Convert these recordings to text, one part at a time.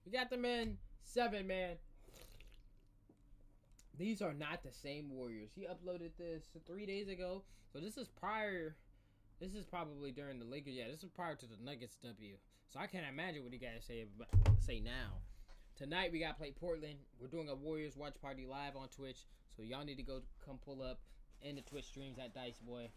We got them in 7, man. These are not the same Warriors. He uploaded this 3 days ago. So this is prior. This is probably during the Lakers. Yeah, this is prior to the Nuggets W. So I can't imagine what you guys say now. Tonight we got to play Portland. We're doing a Warriors watch party live on Twitch. So y'all need to come pull up in the Twitch streams at Dice Boy.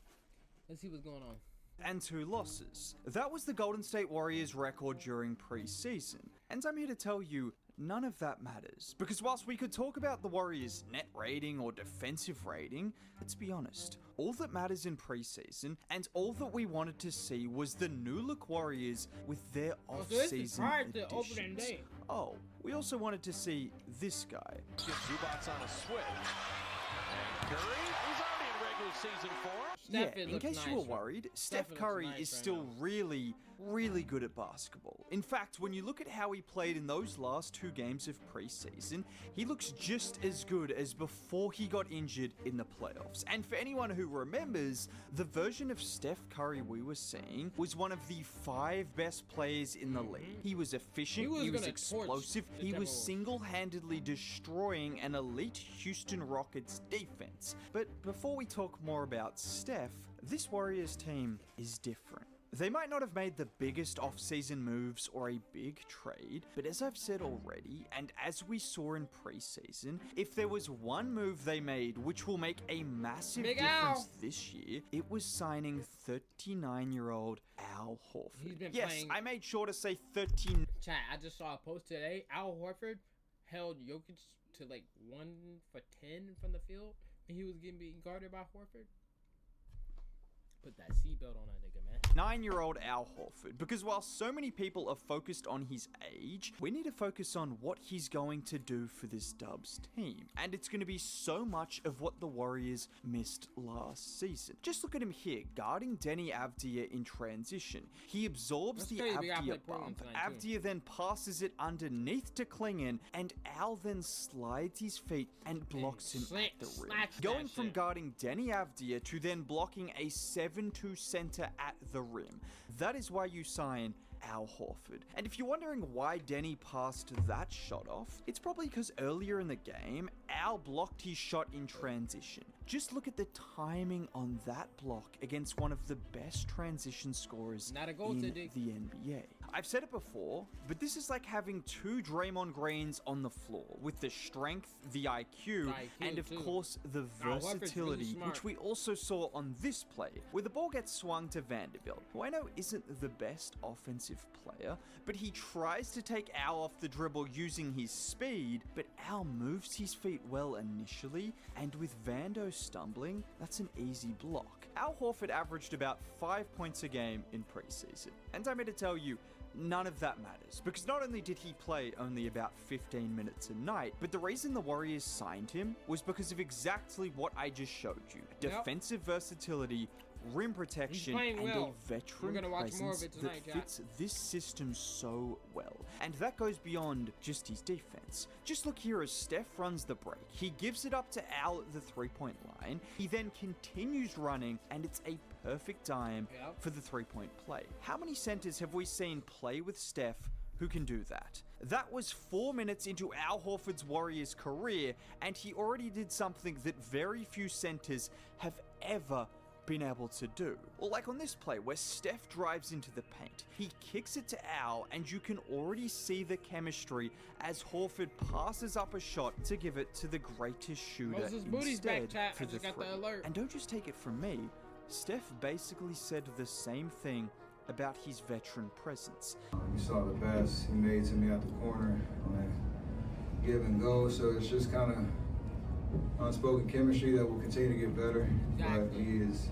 Let's see what's going on. And 2 losses. That was the Golden State Warriors record during preseason. And I'm here to tell you, none of that matters. Because whilst we could talk about the Warriors' net rating or defensive rating, let's be honest, all that matters in preseason, and all that we wanted to see, was the new look Warriors with their off-season additions. Oh, we also wanted to see this guy. Zubac's on a switch. And Curry, he's already in regular season form. Yeah, in case you were worried, Steph Curry is still really, really good at basketball. In fact, when you look at how he played in those last 2 games of preseason, he looks just as good as before he got injured in the playoffs. And for anyone who remembers, the version of Steph Curry we were seeing was one of the 5 best players in the league. He was efficient, he was explosive, he was single-handedly destroying an elite Houston Rockets defense. But before we talk more about Steph, this Warriors team is different. They might not have made the biggest off-season moves or a big trade, but as I've said already, and as we saw in preseason, if there was one move they made which will make a massive difference this year, it was signing 39-year-old Al Horford. Yes, I made sure to say 13. Chat, I just saw a post today. Al Horford held Jokic to like 1 for 10 from the field, and he was getting being guarded by Horford. Put that seatbelt on that nigga, man. 9-year-old Al Horford, because while so many people are focused on his age, we need to focus on what he's going to do for this Dubs team. And it's going to be so much of what the Warriors missed last season. Just look at him here, guarding Denny Avdija in transition. He absorbs the Avdija bump, Avdija then passes it underneath to Klingon, and Al then slides his feet and blocks him at the rim. Going from guarding Denny Avdija to then blocking a 7-2 center at the rim. That is why you sign Al Horford. And if you're wondering why Denny passed that shot off, it's probably because earlier in the game, Al blocked his shot in transition. Just look at the timing on that block against one of the best transition scorers in the NBA. I've said it before, but this is like having 2 Draymond Greens on the floor with the strength, the IQ and of course the versatility, which we also saw on this play, where the ball gets swung to Vanderbilt, who I know isn't the best offensive player, but he tries to take Al off the dribble using his speed, but Al moves his feet well initially, and with Vando stumbling, that's an easy block. Al Horford averaged about 5 points a game in preseason, and I'm here to tell you, none of that matters, because not only did he play only about 15 minutes a night, but the reason the Warriors signed him was because of exactly what I just showed you. Defensive versatility, rim protection, and a veteran presence that fits this system so well. And that goes beyond just his defense. Just look here as Steph runs the break. He gives it up to Al at the 3-point line. He then continues running, and it's a perfect dime for the 3-point play. How many centers have we seen play with Steph who can do that? That was 4 minutes into Al Horford's Warriors career, and he already did something that very few centers have ever been able to do. Or like on this play where Steph drives into the paint. He kicks it to Al, and you can already see the chemistry as Horford passes up a shot to give it to the greatest shooter instead for the 3. And don't just take it from me, Steph basically said the same thing about his veteran presence. You saw the pass he made to me at the corner, like give and go, so it's just kind of unspoken chemistry that will continue to get better. But he is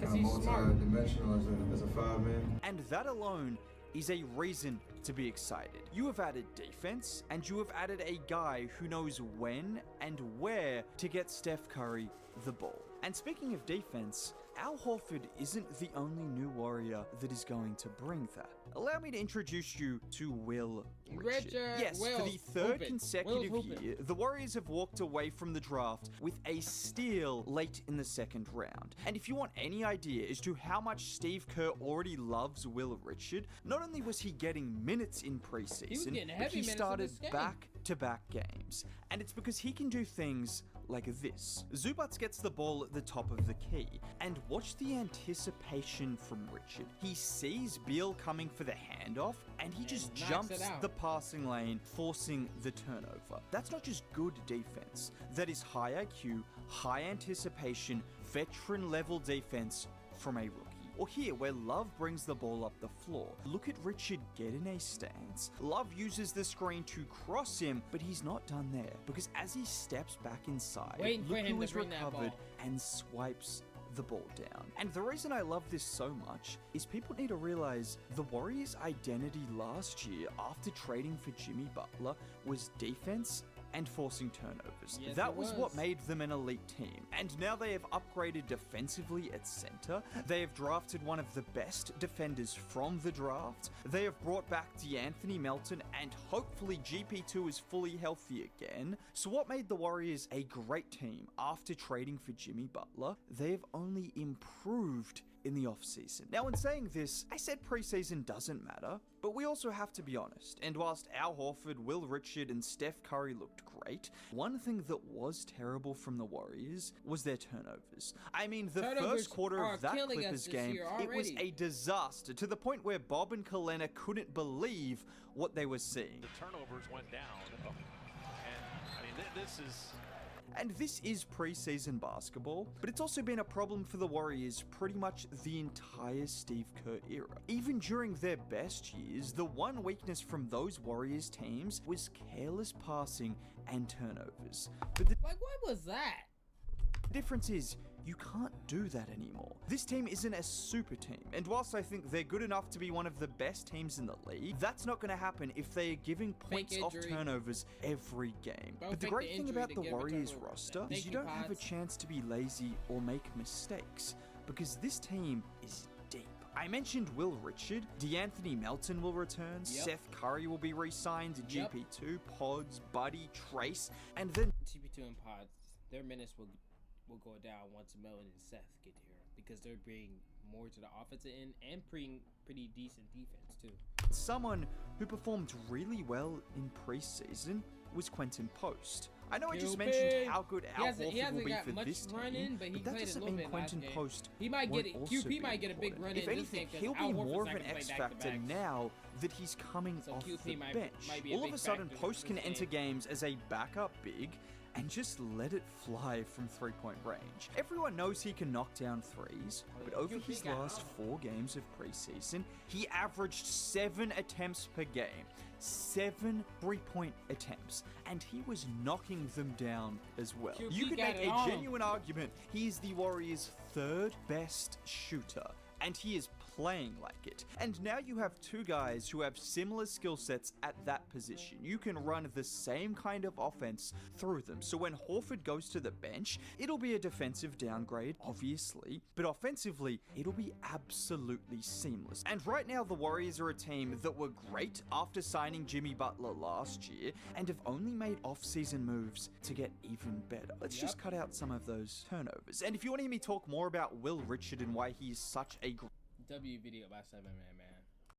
kind of multi-dimensional as a 5-man. And that alone is a reason to be excited. You have added defense, and you have added a guy who knows when and where to get Steph Curry the ball. And speaking of defense, Al Horford isn't the only new Warrior that is going to bring that. Allow me to introduce you to Will Richard. Yes, for the third consecutive year, the Warriors have walked away from the draft with a steal late in the second round. And if you want any idea as to how much Steve Kerr already loves Will Richard, not only was he getting minutes in preseason, but he started back-to-back games. And it's because he can do things like this. Zubats gets the ball at the top of the key, and watch the anticipation from Richard. He sees Beal coming for the handoff, and he just jumps the passing lane, forcing the turnover. That's not just good defense. That is high IQ, high anticipation, veteran-level defense from a rookie. Or here, where Love brings the ball up the floor. Look at Richard get in a stance. Love uses the screen to cross him, but he's not done there, because as he steps back inside, look who is recovered and swipes the ball down. And the reason I love this so much is people need to realize the Warriors' identity last year after trading for Jimmy Butler was defense and forcing turnovers. Yes, that was what made them an elite team. And now they have upgraded defensively at center. They have drafted one of the best defenders from the draft. They have brought back DeAnthony Melton, and hopefully GP2 is fully healthy again. So what made the Warriors a great team after trading for Jimmy Butler? They have only improved in the offseason. Now, in saying this, I said preseason doesn't matter, but we also have to be honest. And whilst Al Horford, Will Richard, and Steph Curry looked great, one thing that was terrible from the Warriors was their turnovers. I mean, the first quarter of that Clippers game, it was a disaster, to the point where Bob and Kalena couldn't believe what they were seeing. The turnovers went down, and I mean, this is preseason basketball, but it's also been a problem for the Warriors pretty much the entire Steve Kerr era. Even during their best years, the one weakness from those Warriors teams was careless passing and turnovers. But what was that? The difference is, you can't do that anymore. This team isn't a super team, and whilst I think they're good enough to be one of the best teams in the league, that's not going to happen if they are giving points off turnovers every game. But the great thing about the Warriors roster is you don't have a chance to be lazy or make mistakes, because this team is deep. I mentioned Will Richard, DeAnthony Melton will return, Seth Curry will be re-signed, GP2, Pods, Buddy, Trace, and then GP2 and Pods, their minutes will go down once Melton and Seth get here, because they're bringing more to the offensive end and pretty decent defense too. Someone who performed really well in preseason was Quentin Post. I know I just mentioned how good Al Horford will be for this team, but that doesn't mean Quentin Post QP might get a big run in. If anything, he'll be more of an X factor now that he's coming off the bench. All of a sudden, Post can enter games as a backup big and just let it fly from three-point range. Everyone knows he can knock down threes, but over his last 4 games of preseason, he averaged 7 attempts per game. 7 3-point attempts, and he was knocking them down as well. You could make a genuine argument he is the Warriors' 3rd best shooter, and he is playing like it. And now you have 2 guys who have similar skill sets at that position. You can run the same kind of offense through them. So when Horford goes to the bench, it'll be a defensive downgrade, obviously, but offensively, it'll be absolutely seamless. And right now, the Warriors are a team that were great after signing Jimmy Butler last year and have only made off-season moves to get even better. Let's just cut out some of those turnovers. And if you want to hear me talk more about Will Richard and why he is such a W video by 7 Man.